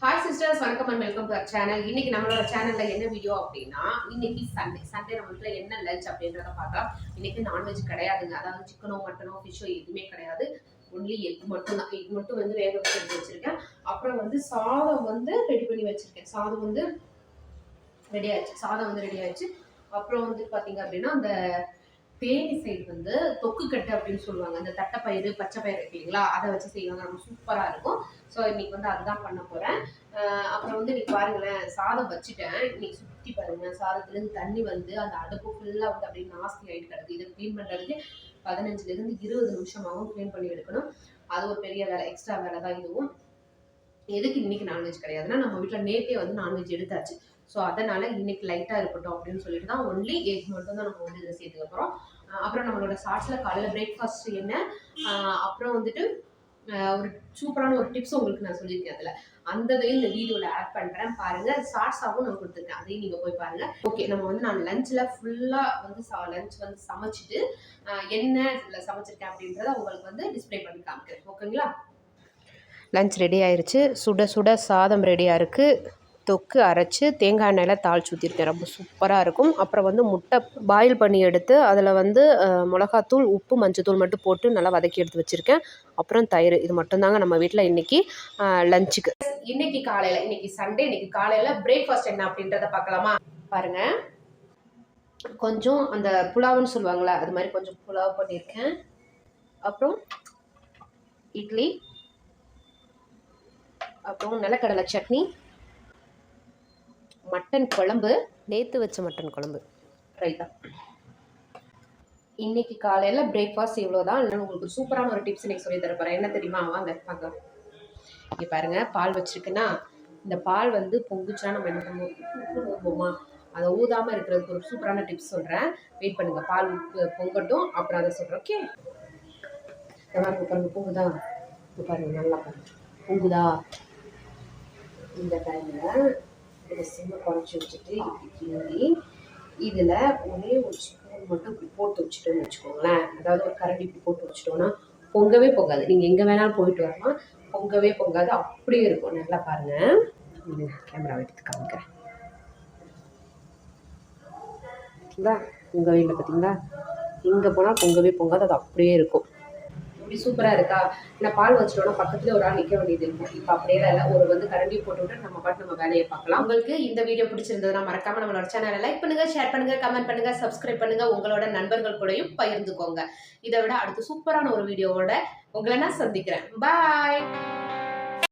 Hi sisters, வணக்கம் and welcome to our channel. இன்னைக்கு நம்மளோட சேனல்ல என்ன வீடியோ அப்படின்னா, இன்னைக்கு சண்டே நம்ம வீட்டில் என்ன லஞ்ச் அப்படின்றத பார்க்கலாம். இன்னைக்கு நான்வெஜ் கிடையாதுங்க. அதாவது சிக்கனோ மட்டனோ ஃபிஷ்ஷோ எதுவுமே கிடையாது. ஒன்லி எக் மட்டும் தான். எக் மட்டும் வந்து வேக வச்சு எடுத்து வச்சிருக்கேன். அப்புறம் வந்து சாதம் வந்து ரெடி பண்ணி வச்சிருக்கேன். சாதம் வந்து ரெடி ஆயிடுச்சு. அப்புறம் வந்து பார்த்தீங்க அப்படின்னா, அந்த தேனி சைடு வந்து தொக்கு கட்டு அப்படின்னு சொல்லுவாங்க. அந்த தட்டைப்பயிறு பச்சை பயிறு இருக்கீங்களா, அதை வச்சு செய்வாங்க. ரொம்ப சூப்பராக இருக்கும். ஸோ இன்னைக்கு வந்து அதுதான் பண்ண போகிறேன். அப்புறம் வந்து இன்னைக்கு பாருங்களேன், சாதம் வச்சுட்டேன். இன்னைக்கு சுற்றி பாருங்க, சாதத்துலேருந்து தண்ணி வந்து அந்த அடுப்பு ஃபுல்லாக வந்து அப்படியே நாஸ்தி ஆகிட்டு கிடக்கு. இதை க்ளீன் பண்ணுறதுக்கு 15லேருந்து 20 நிமிஷமாகவும் க்ளீன் பண்ணி எடுக்கணும். அது ஒரு பெரிய வேலை, எக்ஸ்ட்ரா வேலை தான் இதுவும். எதுக்கு இன்னைக்கு நான்வெஜ் கிடையாதுன்னா, நம்ம வீட்டில் நேற்றே வந்து நான்வெஜ் எடுத்தாச்சு. ஸோ அதனால இன்னைக்கு லைட்டாக இருக்கட்டும் அப்படின்னு சொல்லிட்டு தான் ஒன்லி எக் மட்டும் தான் நம்ம வந்து இதை சேர்த்துக்க போகிறோம். அப்புறம் நம்மளோட ஷார்ட்ஸில் காலையில் பிரேக்ஃபாஸ்ட் என்ன, அப்புறம் வந்துட்டு ஒரு சூப்பரான ஒரு டிப்ஸ் உங்களுக்கு நான் சொல்லியிருக்கேன். அதில் அந்த இதையும் இந்த வீடியோவில் ஆட் பண்ணுறேன். பாருங்கள், ஷார்ட்ஸாகவும் நான் கொடுத்துருக்கேன், அதையும் நீங்கள் போய் பாருங்கள். ஓகே, நம்ம வந்து நான் லஞ்சில் ஃபுல்லாக வந்து லஞ்ச் வந்து சமைச்சிட்டு என்ன இதில் சமைச்சிருக்கேன் அப்படின்றத உங்களுக்கு வந்து டிஸ்பிளே பண்ணி காமிக்கிறேன். ஓகேங்களா? லஞ்ச் ரெடி ஆயிடுச்சு. சுட சுட சாதம் ரெடியாக இருக்குது. தொக்கு அரைச்சி தேங்காய் எண்ணெயில் தாளிச்சு ஊற்றிருக்கேன். ரொம்ப சூப்பராக இருக்கும். அப்புறம் வந்து முட்டை பாயில் பண்ணி எடுத்து அதில் வந்து மிளகாத்தூள், உப்பு, மஞ்சத்தூள் மட்டும் போட்டு நல்லா வதக்கி எடுத்து வச்சுருக்கேன். அப்புறம் தயிர். இது மட்டும்தாங்க நம்ம வீட்டில் இன்றைக்கி லஞ்சுக்கு. இன்னைக்கு சண்டே. இன்னைக்கு காலையில் பிரேக்ஃபாஸ்ட் என்ன அப்படின்றத பார்க்கலாமா? பாருங்கள், கொஞ்சம் அந்த புலாவுன்னு சொல்லுவாங்களா, அது மாதிரி கொஞ்சம் புலாவ் பண்ணியிருக்கேன். அப்புறம் இட்லி, அப்புறம் நிலக்கடலை சட்னி, மட்டன் குழம்பு, நேற்று வச்ச மட்டன் குழம்பு, ரைட்டா. இன்னைக்கு காலையில் பிரேக்ஃபாஸ்ட் இவ்வளோதான். இல்லைன்னா உங்களுக்கு சூப்பரான ஒரு டிப்ஸ் இன்னைக்கு சொல்லி தரப்போகிறேன். என்ன தெரியுமா? வாங்க பார்க்கலாம். இங்கே பாருங்கள், பால் வச்சுருக்குன்னா இந்த பால் வந்து பொங்குச்சுன்னா நம்ம என்ன பண்ணுவோம்? ஊதுவோமா? அதை ஊதாமல் இருக்கிறதுக்கு ஒரு சூப்பரான டிப்ஸ் சொல்கிறேன். வெயிட் பண்ணுங்கள், பால் பொங்கட்டும், அப்புறம் அதை சொல்கிறேன். ஓகே, பாருங்க பொங்குதா? இப்போ பாருங்கள், நல்லா பாருங்கள் பொங்குதா. இந்த டைமில் இதை சிம்ம குறைச்சி வச்சுட்டு இப்படி கிண்டி இதில் ஒரே ஒரு ஸ்பூன் மட்டும் இப்படி போட்டு வச்சுட்டோன்னு வச்சுக்கோங்களேன். அதாவது ஒரு கரண்டி இப்படி போட்டு வச்சுட்டோன்னா பொங்கவே பொங்காது. நீங்கள் எங்கே வேணாலும் போயிட்டு வரலாம், பொங்கவே பொங்காது. அப்படியே இருக்கும். நல்லா பாருங்கள். இது கேமரா எடுத்து காமிக்கிறேன். பார்த்தீங்களா? பொங்கவே இல்லை. பார்த்தீங்களா? எங்கே போனால் பொங்கவே பொங்காது. அது அப்படியே இருக்கும். இப்படி சூப்பராக இருக்கா? நான் பால் வச்சிட்டோன்னா பக்கத்துல ஒரு ஆள் நிற்க வேண்டியது இருக்கும். இப்போ அப்படியே இல்லை, ஒரு வந்து கரண்டி போட்டு நம்ம பாட்டு நம்ம வேலையை பார்க்கலாம். உங்களுக்கு இந்த வீடியோ பிடிச்சிருந்ததுன்னா மறக்காம நம்மளோட சேனலை லைக் பண்ணுங்க, ஷேர் பண்ணுங்க, கமெண்ட் பண்ணுங்க, சப்ஸ்கிரைப் பண்ணுங்க. உங்களோட நண்பர்கள் கூடயும் பகிர்ந்துக்கோங்க. இதை விட அடுத்து சூப்பரான ஒரு வீடியோவோட உங்களை நான் சந்திக்கிறேன். பாய்.